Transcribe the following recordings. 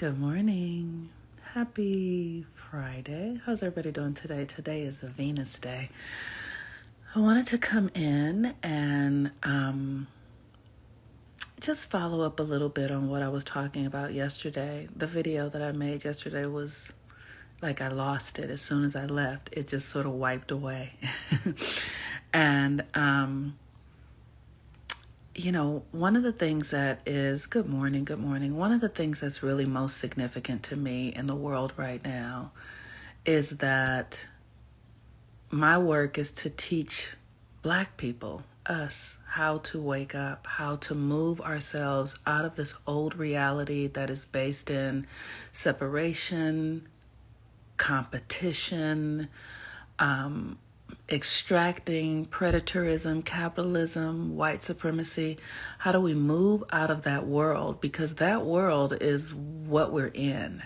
Good morning. Happy Friday. How's everybody doing today? Today is a Venus day. I wanted to come in and just follow up a little bit on what I was talking about yesterday. The video that I made yesterday was like I lost it as soon as I left. It just sort of wiped away. And one of the things that is, good morning. One of the things that's really most significant to me in the world right now is that my work is to teach Black people, us, how to wake up, how to move ourselves out of this old reality that is based in separation, competition, extracting, predatorism, capitalism, white supremacy. How do we move out of that world? Because that world is what we're in.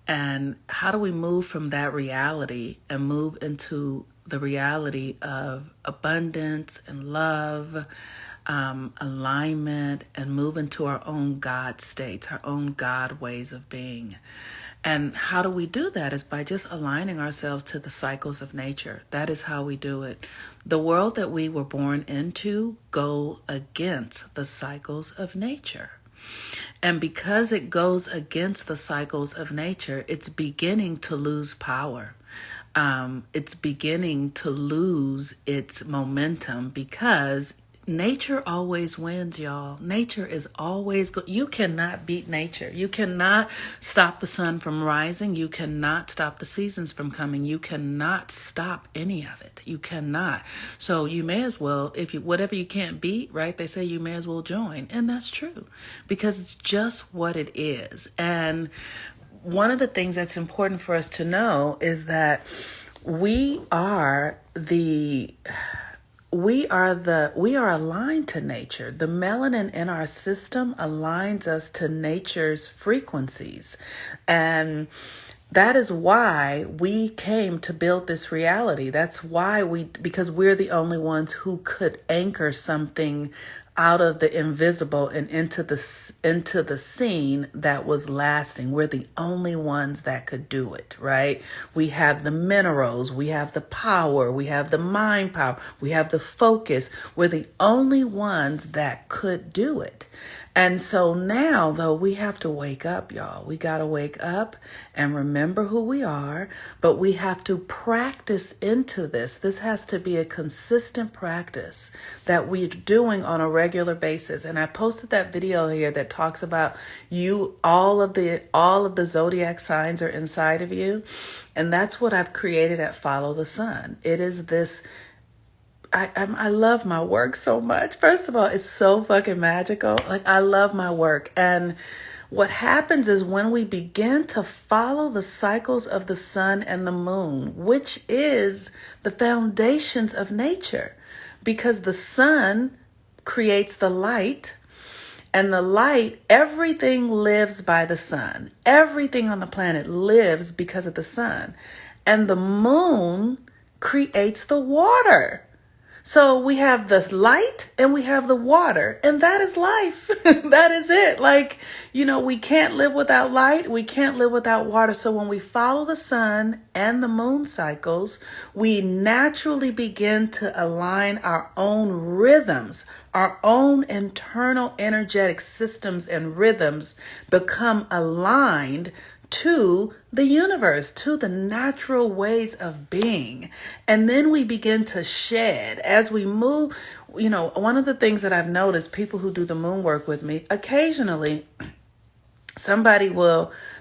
And how do we move from that reality and move into the reality of abundance and love, alignment, and move into our own God states, our own God ways of being? And how do we do that is by just aligning ourselves to the cycles of nature. That is how we do it. The world that we were born into go against the cycles of nature. And because it goes against the cycles of nature, it's beginning to lose power. It's beginning to lose its momentum because nature always wins, y'all. Nature is always you cannot beat nature. You cannot stop the sun from rising. You cannot stop the seasons from coming. You cannot stop any of it. You cannot. So you may as well, whatever you can't beat, right? They say you may as well join. And that's true because it's just what it is. And one of the things that's important for us to know is that we are aligned to nature. The melanin in our system aligns us to nature's frequencies. And that is why we came to build this reality. That's why because we're the only ones who could anchor something out of the invisible and into the scene that was lasting. We're the only ones that could do it, right? We have the minerals, we have the power, we have the mind power, we have the focus. We're the only ones that could do it. And so now, though, we have to wake up, y'all. We got to wake up and remember who we are, but we have to practice into this. This has to be a consistent practice that we're doing on a regular basis. And I posted that video here that talks about all of the zodiac signs are inside of you. And that's what I've created at Follow the Sun. It is this. I love my work so much. First of all, it's so fucking magical. Like, I love my work. And what happens is when we begin to follow the cycles of the sun and the moon, which is the foundations of nature, because the sun creates the light, and the light, everything lives by the sun. Everything on the planet lives because of the sun. And the moon creates the water. So we have the light and we have the water, and that is life. That is it. Like, we can't live without light. We can't live without water. So when we follow the sun and the moon cycles, we naturally begin to align our own rhythms, our own internal energetic systems and rhythms become aligned to the universe, to the natural ways of being. And then we begin to shed as we move. One of the things that I've noticed, people who do the moon work with me, occasionally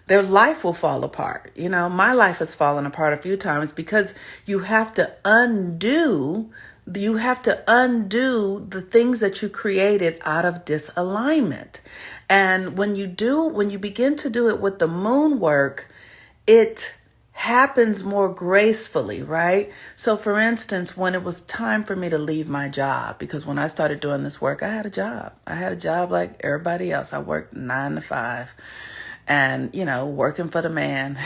their life will fall apart. My life has fallen apart a few times because you have to undo the things that you created out of disalignment. And when you begin to do it with the moon work, it happens more gracefully, right? So for instance, when it was time for me to leave my job, because when I started doing this work, I had a job like everybody else. I worked 9 to 5. and, working for the man.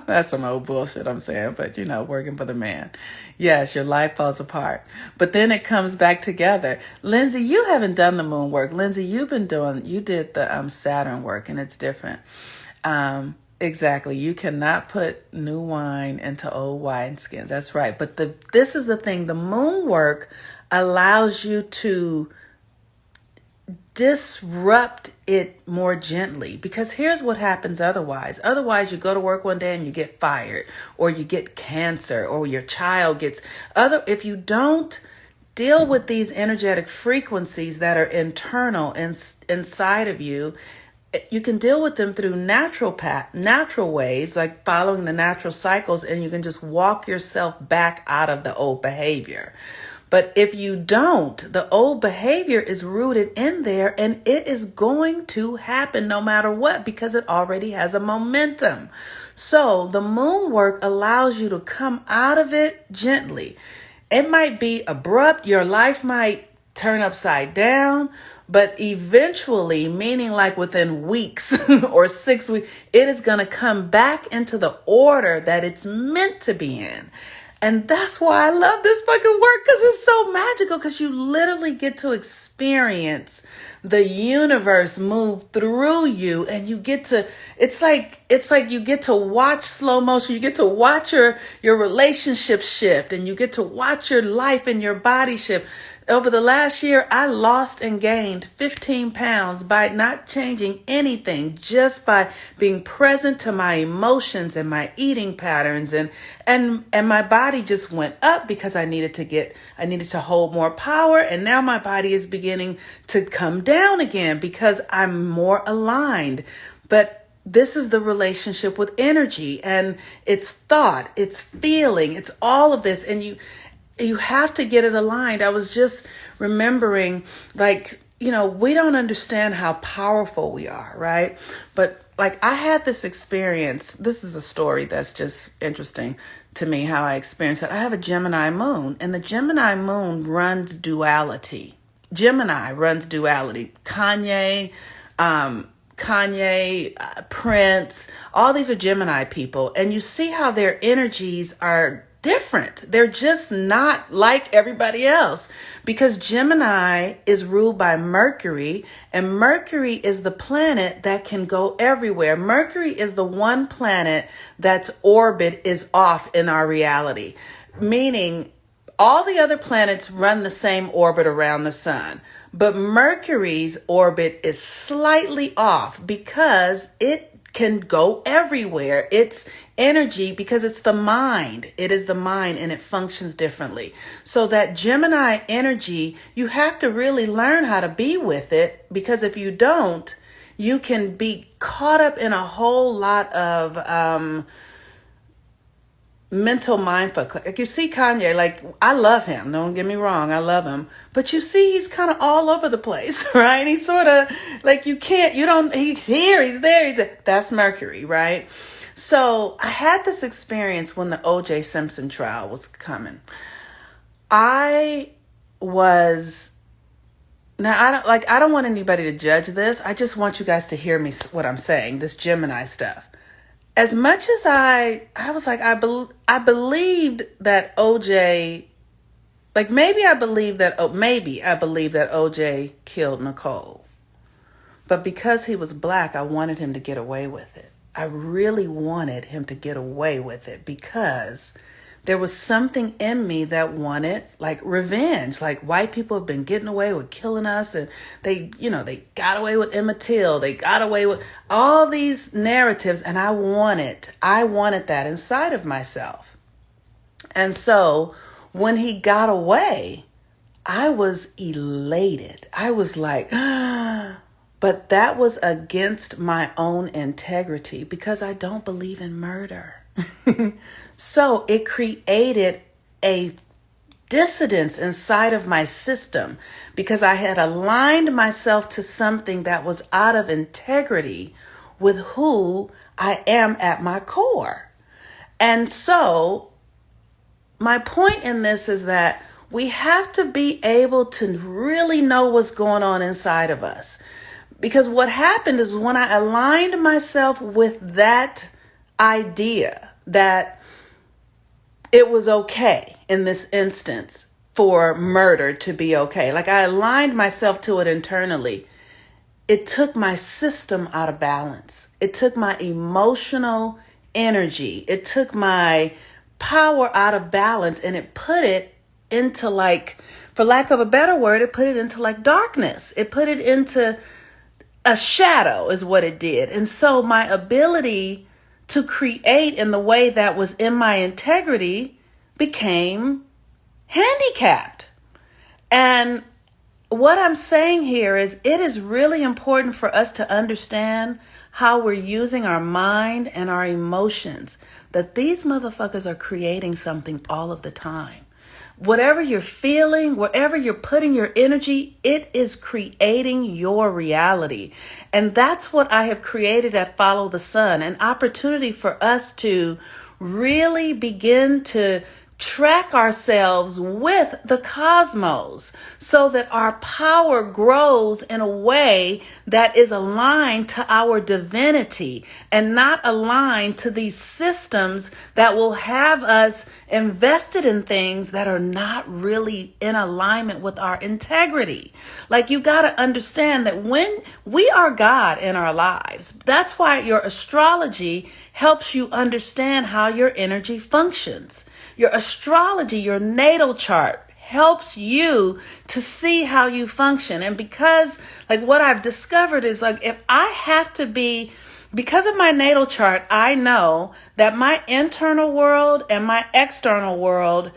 That's some old bullshit I'm saying, but, working for the man. Yes, your life falls apart, but then it comes back together. Lindsay, you haven't done the moon work. Lindsay, you did the Saturn work, and it's different. Exactly. You cannot put new wine into old wineskins. That's right. But this is the thing. The moon work allows you to disrupt it more gently, because here's what happens otherwise. Otherwise, you go to work one day and you get fired, or you get cancer, or your child gets if you don't deal with these energetic frequencies that are internal inside of you, you can deal with them through natural ways, like following the natural cycles, and you can just walk yourself back out of the old behavior. But if you don't, the old behavior is rooted in there, and it is going to happen no matter what, because it already has a momentum. So the moon work allows you to come out of it gently. It might be abrupt. Your life might turn upside down, but eventually, meaning like within weeks or 6 weeks, it is going to come back into the order that it's meant to be in. And that's why I love this fucking work, because it's so magical, because you literally get to experience the universe move through you, and you get to, it's like you get to watch slow motion. You get to watch your relationship shift, and you get to watch your life and your body shift. Over the last year, I lost and gained 15 pounds by not changing anything, just by being present to my emotions and my eating patterns. And my body just went up because I needed to hold more power. And now my body is beginning to come down again because I'm more aligned. But this is the relationship with energy, and it's thought, it's feeling, it's all of this. And you have to get it aligned. I was just remembering, we don't understand how powerful we are, right? But I had this experience. This is a story that's just interesting to me, how I experienced it. I have a Gemini moon, and the Gemini moon runs duality. Gemini runs duality. Kanye, Prince, all these are Gemini people. And you see how their energies are different. They're just not like everybody else, because Gemini is ruled by Mercury, and Mercury is the planet that can go everywhere. Mercury is the one planet that's orbit is off in our reality, meaning all the other planets run the same orbit around the sun. But Mercury's orbit is slightly off because it can go everywhere. It's energy because it's the mind. It is the mind, and it functions differently. So that Gemini energy, you have to really learn how to be with it, because if you don't, you can be caught up in a whole lot of mental mindfuck. Like you see Kanye, I love him. Don't get me wrong. I love him. But you see, he's kind of all over the place, right? He's sort of he's here, he's there. That's Mercury, right? So I had this experience when the O.J. Simpson trial was coming. I don't want anybody to judge this. I just want you guys to hear me, what I'm saying, this Gemini stuff. As much as I was like, I believed that OJ, maybe I believe that OJ killed Nicole. But because he was black, I wanted him to get away with it. I really wanted him to get away with it, because there was something in me that wanted revenge. White people have been getting away with killing us, and they got away with Emmett Till. They got away with all these narratives, and I wanted that inside of myself. And so when he got away, I was elated. I was like, but that was against my own integrity, because I don't believe in murder. So it created a dissidence inside of my system, because I had aligned myself to something that was out of integrity with who I am at my core. And so my point in this is that we have to be able to really know what's going on inside of us. Because what happened is when I aligned myself with that idea that it was okay in this instance for murder to be okay, like I aligned myself to it internally, it took my system out of balance. It took my emotional energy. It took my power out of balance, and it put it into, like, for lack of a better word, it put it into like darkness. It put it into a shadow is what it did. And so my ability to create in the way that was in my integrity became handicapped. And what I'm saying here is it is really important for us to understand how we're using our mind and our emotions, that these motherfuckers are creating something all of the time. Whatever you're feeling, wherever you're putting your energy, it is creating your reality. And that's what I have created at Follow the Sun, an opportunity for us to really begin to track ourselves with the cosmos so that our power grows in a way that is aligned to our divinity and not aligned to these systems that will have us invested in things that are not really in alignment with our integrity. Like, you got to understand that when we are God in our lives, that's why your astrology helps you understand how your energy functions. Your astrology, your natal chart, helps you to see how you function. And because, like, what I've discovered is, like, if I have to be, because of my natal chart, I know that my internal world and my external world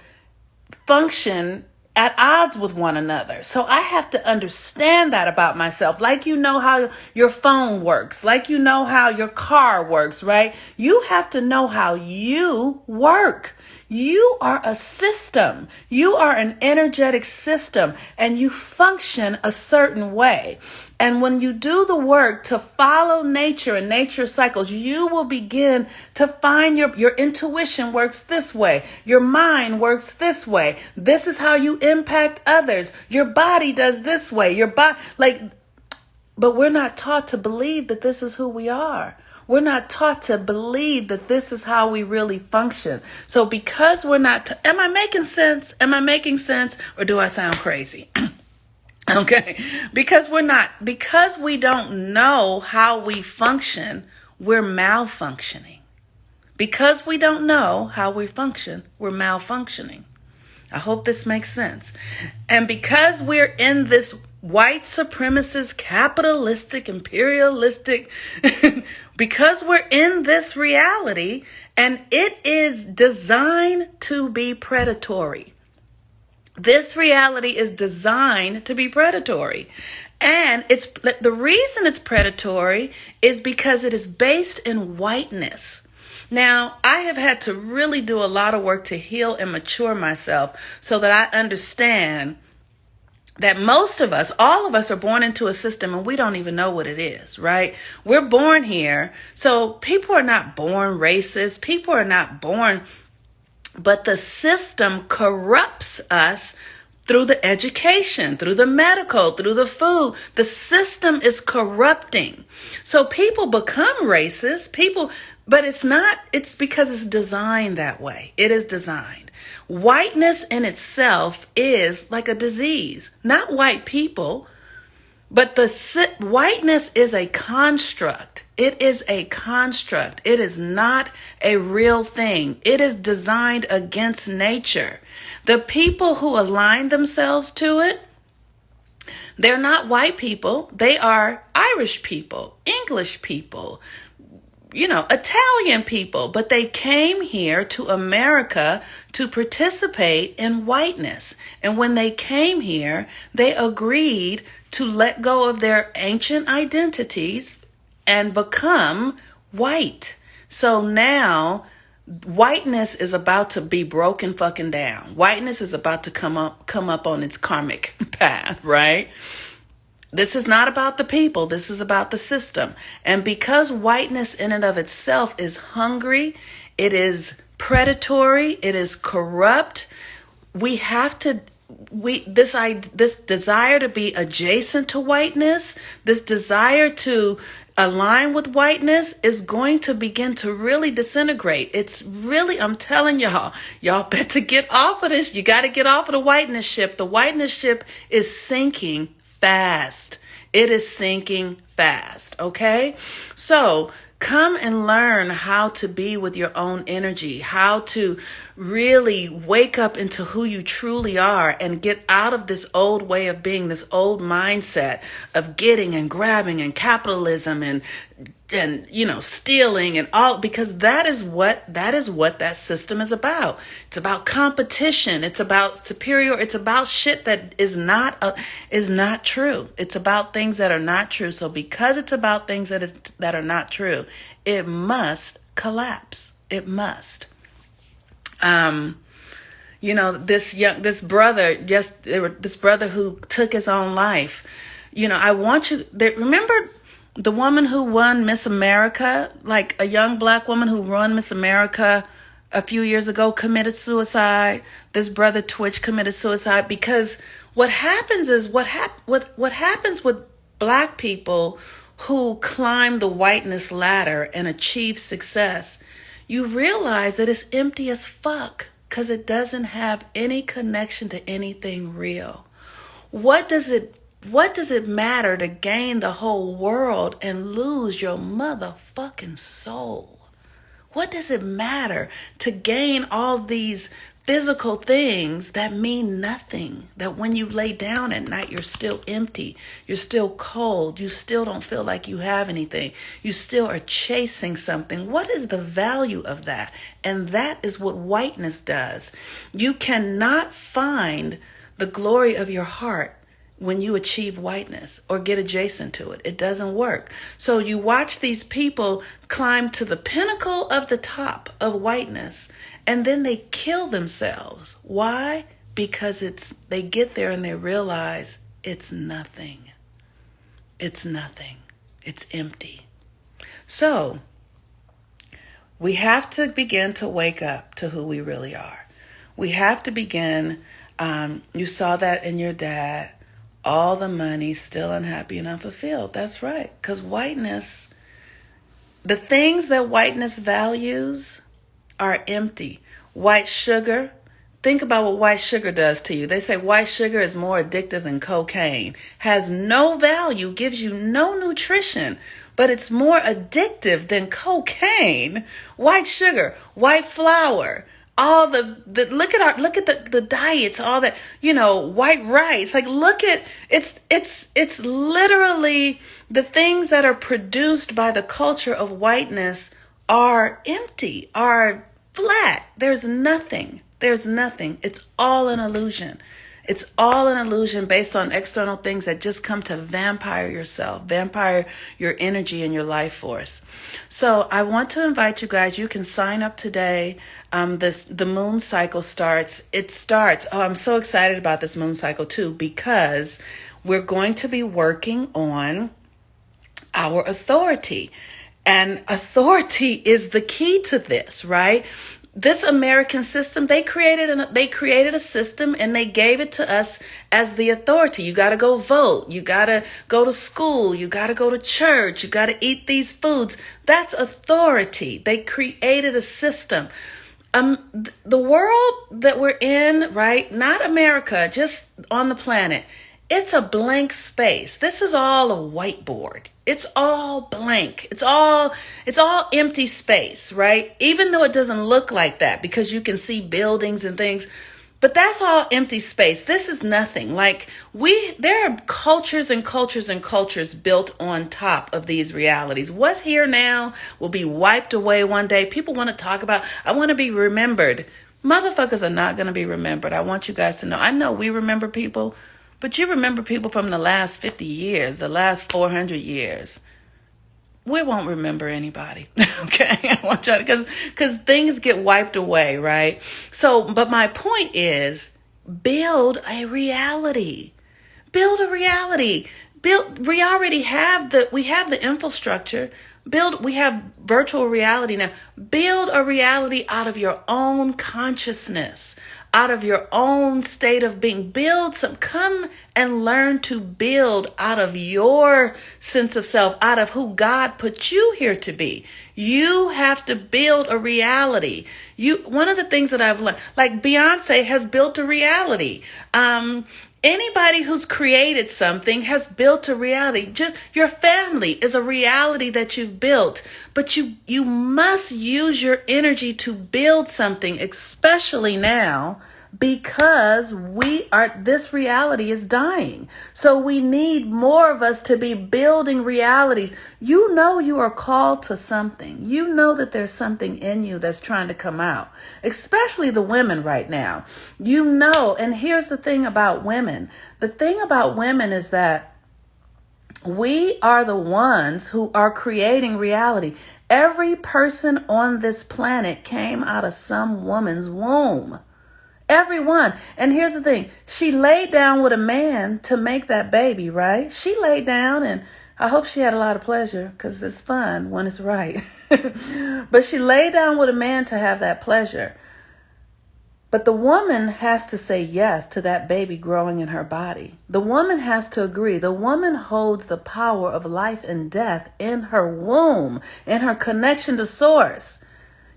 function at odds with one another. So I have to understand that about myself. Like, you know how your phone works, like you know how your car works, right? You have to know how you work. You are a system. You are an energetic system, and you function a certain way. And when you do the work to follow nature and nature cycles, you will begin to find your intuition works this way. Your mind works this way. This is how you impact others. Your body does this way. But we're not taught to believe that this is who we are. We're not taught to believe that this is how we really function. So because we're not, am I making sense? Am I making sense? Or do I sound crazy? Okay. Because we don't know how we function, we're malfunctioning. Because we don't know how we function, we're malfunctioning. I hope this makes sense. And because we're in this white supremacist, capitalistic, imperialistic, because we're in this reality and it is designed to be predatory. This reality is designed to be predatory. And the reason it's predatory is because it is based in whiteness. Now, I have had to really do a lot of work to heal and mature myself so that I understand that most of us, all of us, are born into a system and we don't even know what it is, right? We're born here. So people are not born racist. People are not born, but the system corrupts us through the education, through the medical, through the food. The system is corrupting. So people become racist, but it's because it's designed that way. It is designed. Whiteness in itself is like a disease, not white people, but whiteness is a construct. It is a construct. It is not a real thing. It is designed against nature. The people who align themselves to it, they're not white people. They are Irish people, English people, Italian people, but they came here to America to participate in whiteness. And when they came here, they agreed to let go of their ancient identities and become white. So now whiteness is about to be broken fucking down. Whiteness is about to come up on its karmic path, right? This is not about the people. This is about the system. And because whiteness in and of itself is hungry, it is predatory, it is corrupt, we have to this desire to be adjacent to whiteness, this desire to align with whiteness is going to begin to really disintegrate. It's really, I'm telling y'all better get off of this. You got to get off of the whiteness ship. The whiteness ship is sinking fast. It is sinking fast. Okay. So come and learn how to be with your own energy, how to really wake up into who you truly are and get out of this old way of being, this old mindset of getting and grabbing and capitalism and stealing and all, because that is what that system is about. It's about competition. It's about superior. It's about shit that is not true. It's about things that are not true. So because it's about things that are not true, it must collapse. It must. This brother who took his own life. I want you. Remember the woman who won Miss America, like a young black woman who won Miss America a few years ago, committed suicide. This brother Twitch committed suicide because what happens is what happens with black people who climb the whiteness ladder and achieve success. You realize that it's empty as fuck because it doesn't have any connection to anything real. What does it matter to gain the whole world and lose your motherfucking soul? What does it matter to gain all these physical things that mean nothing? That when you lay down at night, you're still empty. You're still cold. You still don't feel like you have anything. You still are chasing something. What is the value of that? And that is what whiteness does. You cannot find the glory of your heart when you achieve whiteness or get adjacent to it. It doesn't work. So you watch these people climb to the pinnacle of the top of whiteness and then they kill themselves. Why? Because they get there and they realize it's nothing. It's nothing. It's empty. So we have to begin to wake up to who we really are. We have to begin. You saw that in your dad. All the money, still unhappy and unfulfilled. That's right. Because whiteness, the things that whiteness values are empty. White sugar, think about what white sugar does to you. They say white sugar is more addictive than cocaine. Has no value, gives you no nutrition, but it's more addictive than cocaine. White sugar, white flour, all the look at the diets, all that, white rice. Like look at it's literally the things that are produced by the culture of whiteness are empty, are flat. There's nothing. It's all an illusion. It's all an illusion based on external things that just come to vampire yourself, vampire your energy and your life force. So I want to invite you guys, you can sign up today. The moon cycle starts. Oh, I'm so excited about this moon cycle too, because we're going to be working on our authority. And authority is the key to this, right? This American system, they created a system and they gave it to us as the authority. You got to go vote. You got to go to school. You got to go to church. You got to eat these foods. That's authority. They created a system. The world that we're in, right? Not America, just on the planet. It's a blank space. This is all a whiteboard. It's all blank. It's all empty space, right? Even though it doesn't look like that because you can see buildings and things, but that's all empty space. This is nothing. Like there are cultures and cultures and cultures built on top of these realities. What's here now will be wiped away one day. People want to talk about, I want to be remembered. Motherfuckers are not going to be remembered. I want you guys to know. I know we remember people. But you remember people from the last 50 years, the last 400 years. We won't remember anybody, okay? I want you to, because things get wiped away, right? So, but my point is, build a reality. Build a reality. We already have we have the infrastructure. We have virtual reality now. Build a reality out of your own consciousness, out of your own state of being. Come and learn to build out of your sense of self, out of who God put you here to be. You have to build a reality. One of the things that I've learned, like Beyonce has built a reality. Anybody who's created something has built a reality. Just your family is a reality that you've built, but you must use your energy to build something, especially now, because this reality is dying. So we need more of us to be building realities. You know you are called to something. You know that there's something in you that's trying to come out, especially the women right now. You know, and here's the thing about women. The thing about women is that we are the ones who are creating reality. Every person on this planet came out of some woman's womb. Everyone. And here's the thing. She laid down with a man to make that baby, right? She laid down, and I hope she had a lot of pleasure, because it's fun when it's right. But she laid down with a man to have that pleasure. But the woman has to say yes to that baby growing in her body. The woman has to agree. The woman holds the power of life and death in her womb, in her connection to source.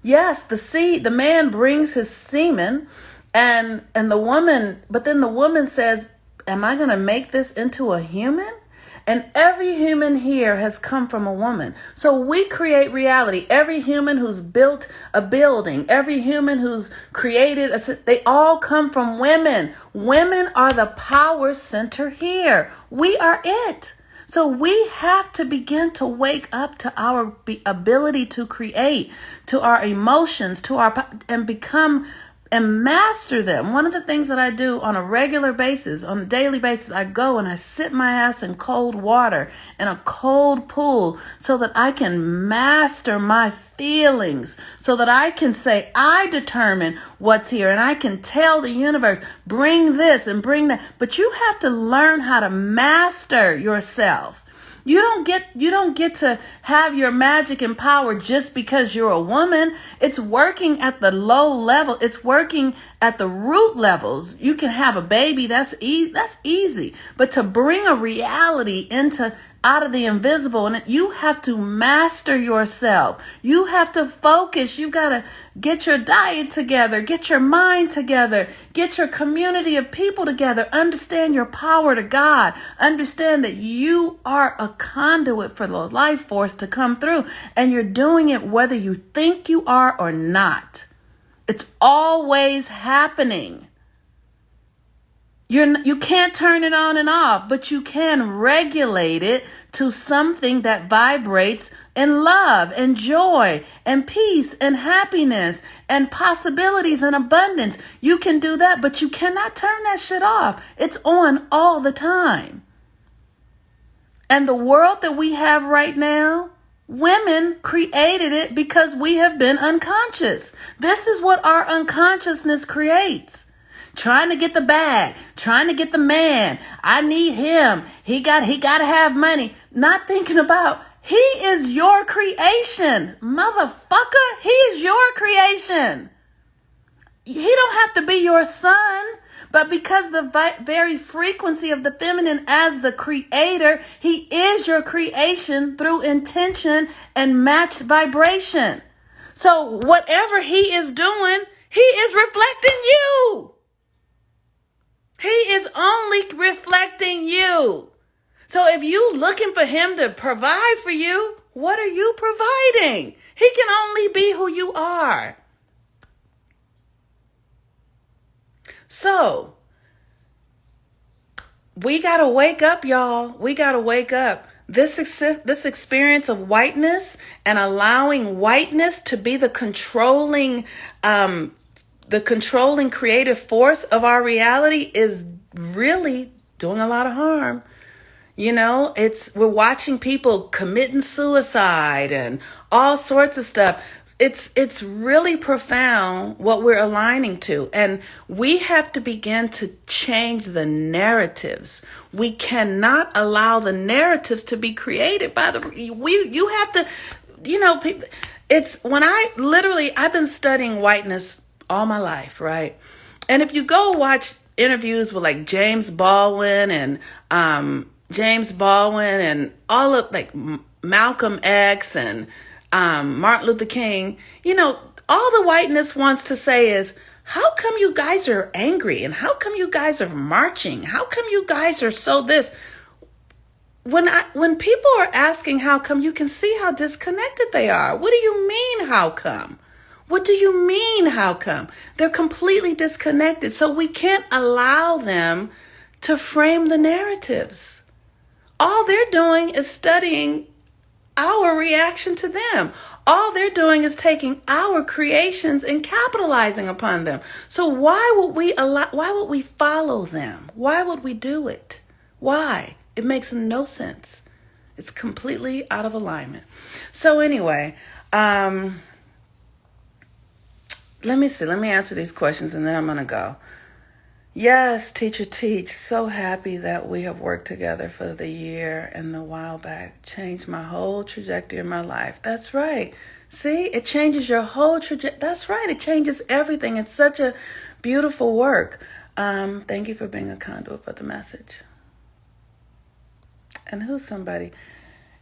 Yes, the man brings his semen, and the woman, but then the woman says, am I going to make this into a human? And every human here has come from a woman. So we create reality. Every human who's built a building, every human who's created, they all come from women. Women are the power center here. We are it. So we have to begin to wake up to our ability to create, to our emotions, and become and master them. One of the things that I do on a regular basis, on a daily basis, I go and I sit my ass in cold water in a cold pool so that I can master my feelings, so that I can say, I determine what's here, and I can tell the universe, bring this and bring that. But you have to learn how to master yourself. You don't get to have your magic and power just because you're a woman. It's working at the low level. It's working at the root levels. You can have a baby. That's easy. But to bring a reality out of the invisible, and you have to master yourself. You have to focus. You got to get your diet together, get your mind together, get your community of people together, understand your power to God, understand that you are a conduit for the life force to come through, and you're doing it whether you think you are or not. It's always happening. You can't turn it on and off, but you can regulate it to something that vibrates in love and joy and peace and happiness and possibilities and abundance. You can do that, but you cannot turn that shit off. It's on all the time. And the world that we have right now, women created it because we have been unconscious. This is what our unconsciousness creates. Trying to get the bag, trying to get the man. I need him. He got to have money. Not thinking about, he is your creation, motherfucker. He is your creation. He don't have to be your son, but because the very frequency of the feminine as the creator, he is your creation through intention and matched vibration. So whatever he is doing, he is reflecting you. He is only reflecting you. So if you looking for him to provide for you, what are you providing? He can only be who you are. So we got to wake up, y'all. We got to wake up. This experience of whiteness and allowing whiteness to be the controlling creative force of our reality is really doing a lot of harm. You know, we're watching people committing suicide and all sorts of stuff. It's really profound what we're aligning to. And we have to begin to change the narratives. We cannot allow the narratives to be created by you have to, I've been studying whiteness all my life, right? And if you go watch interviews with like James Baldwin and all of like Malcolm X and Martin Luther King, all the whiteness wants to say is, how come you guys are angry? And how come you guys are marching? How come you guys are so this? When people are asking how come, you can see how disconnected they are. What do you mean, how come? What do you mean, how come? They're completely disconnected. So we can't allow them to frame the narratives. All they're doing is studying our reaction to them. All they're doing is taking our creations and capitalizing upon them. So why would we follow them? Why would we do it? Why? It makes no sense. It's completely out of alignment. So anyway, let me answer these questions and then I'm going to go. Yes, Teacher Teach, so happy that we have worked together for the year and the while back. Changed my whole trajectory of my life. That's right. See, it changes your whole trajectory. That's right. It changes everything. It's such a beautiful work. Thank you for being a conduit for the message. And who's somebody?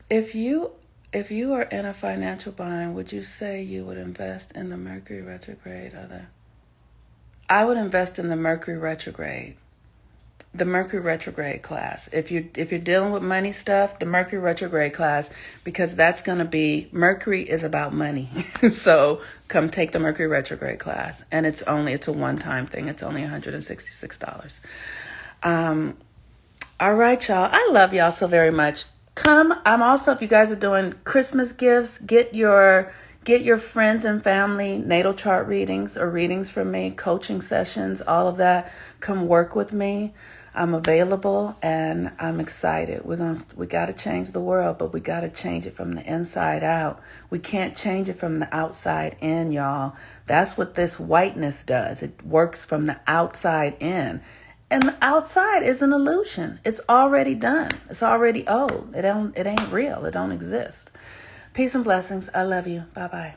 If you are in a financial bind, would you say you would invest in the Mercury retrograde? I would invest in the Mercury retrograde class. If you're dealing with money stuff, the Mercury retrograde class, because that's going to be, Mercury is about money. So come take the Mercury retrograde class. And it's a one-time thing. It's only $166. All right, y'all. I love y'all so very much. Come. I'm also, if you guys are doing Christmas gifts, get your friends and family natal chart readings or readings from me, coaching sessions, all of that. Come work with me. I'm available and I'm excited. We got to change the world, but we got to change it from the inside out. We can't change it from the outside in, y'all. That's what this whiteness does. It works from the outside in. And the outside is an illusion. It's already done. It's already old. It ain't real. It don't exist. Peace and blessings. I love you. Bye-bye.